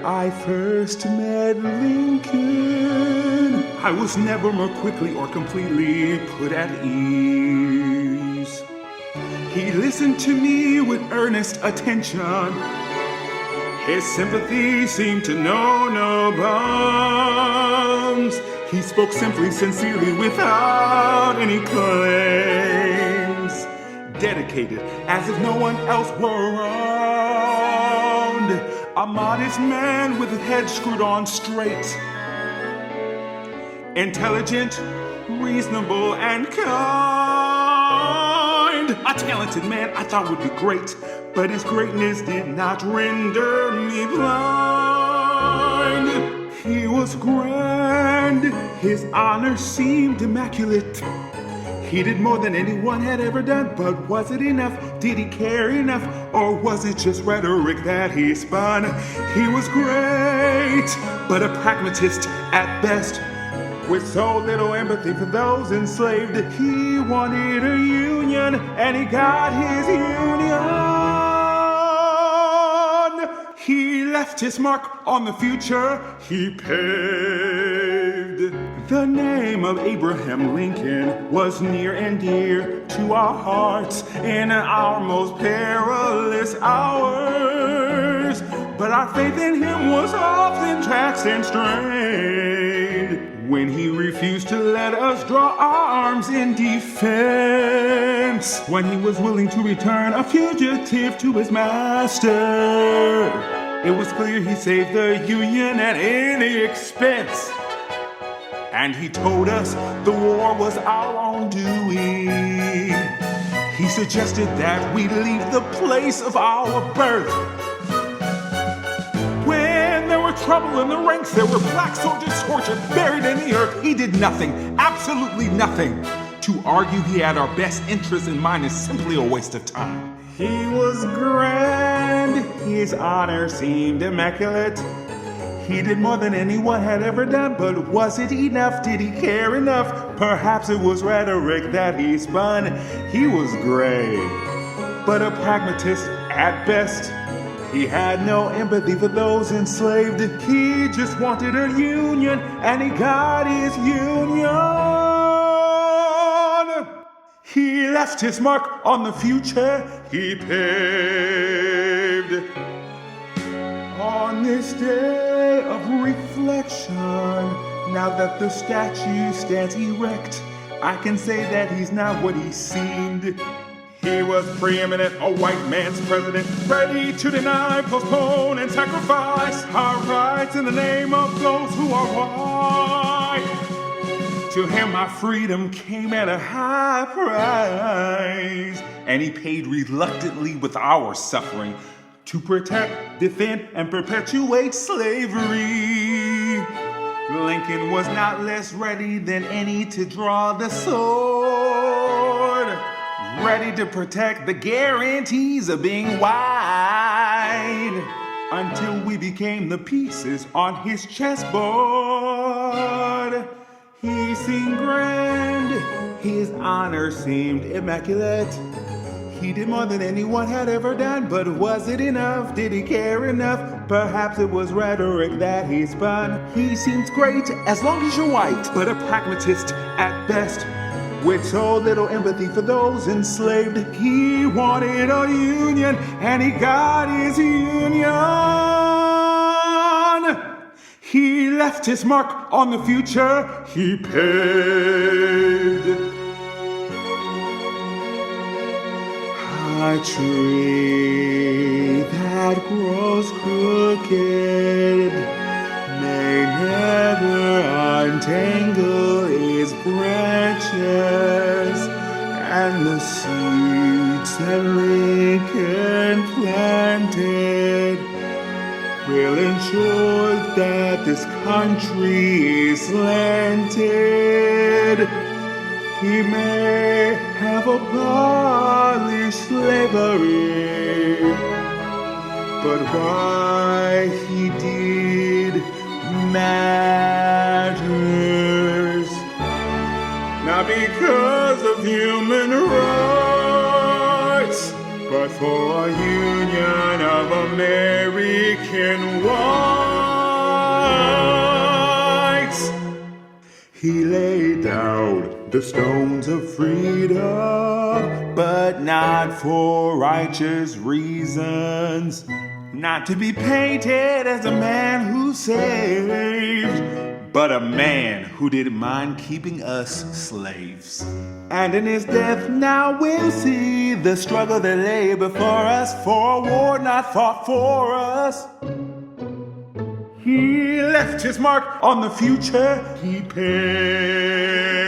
I first met Lincoln, I was never more quickly or completely put at ease. He listened to me with earnest attention. His sympathy seemed to know no bounds. He spoke simply, sincerely, without any claims. Dedicated, as if no one else were around. A modest man with his head screwed on straight. Intelligent, reasonable, and kind. A talented man I thought would be great, but his greatness did not render me blind. He was grand, his honor seemed immaculate. He did more than anyone had ever done, but was it enough? Did he care enough? Or was it just rhetoric that he spun? He was great, but a pragmatist at best, with so little empathy for those enslaved. He wanted a union, and he got his union. He left his mark on the future he paved. The name of Abraham Lincoln was near and dear to our hearts in our most perilous hours. But our faith in him was often taxed and strained when he refused to let us draw arms in defense, when he was willing to return a fugitive to his master. It was clear he saved the Union at any expense, and he told us the war was our own doing. He suggested that we leave the place of our birth. When there were trouble in the ranks, there were black soldiers tortured, buried in the earth. He did nothing, absolutely nothing. To argue he had our best interests in mind is simply a waste of time. He was grand, his honor seemed immaculate. He did more than anyone had ever done, but was it enough? Did he care enough? Perhaps it was rhetoric that he spun. He was great, but a pragmatist at best. He had no empathy for those enslaved. He just wanted a union, and he got his union. He left his mark on the future he paved. On this day of reflection, now that the statue stands erect, I can say that he's not what he seemed. He was preeminent, a white man's president, ready to deny, postpone, and sacrifice our rights in the name of those who are white. To him, our freedom came at a high price, and he paid reluctantly with our suffering to protect, defend, and perpetuate slavery. Lincoln was not less ready than any to draw the sword, ready to protect the guarantees of being white, until we became the pieces on his chessboard. He seemed grand, his honor seemed immaculate. He did more than anyone had ever done, but was it enough? Did he care enough? Perhaps it was rhetoric that he spun. He seems great as long as you're white, but a pragmatist at best, with so little empathy for those enslaved. He wanted a union, and he got his union. He left his mark on the future he paved. A tree that grows crooked may never untangle its branches, and the seeds that Lincoln planted will ensure that this country is slanted. He may have abolished slavery, but why he did matters. Not because of human rights, but for a union of American whites. He laid out the stones of freedom, but not for righteous reasons. Not to be painted as a man who saved, but a man who didn't mind keeping us slaves. And in his death now we'll see the struggle that lay before us, for a war not fought for us. He left his mark on the future he paved.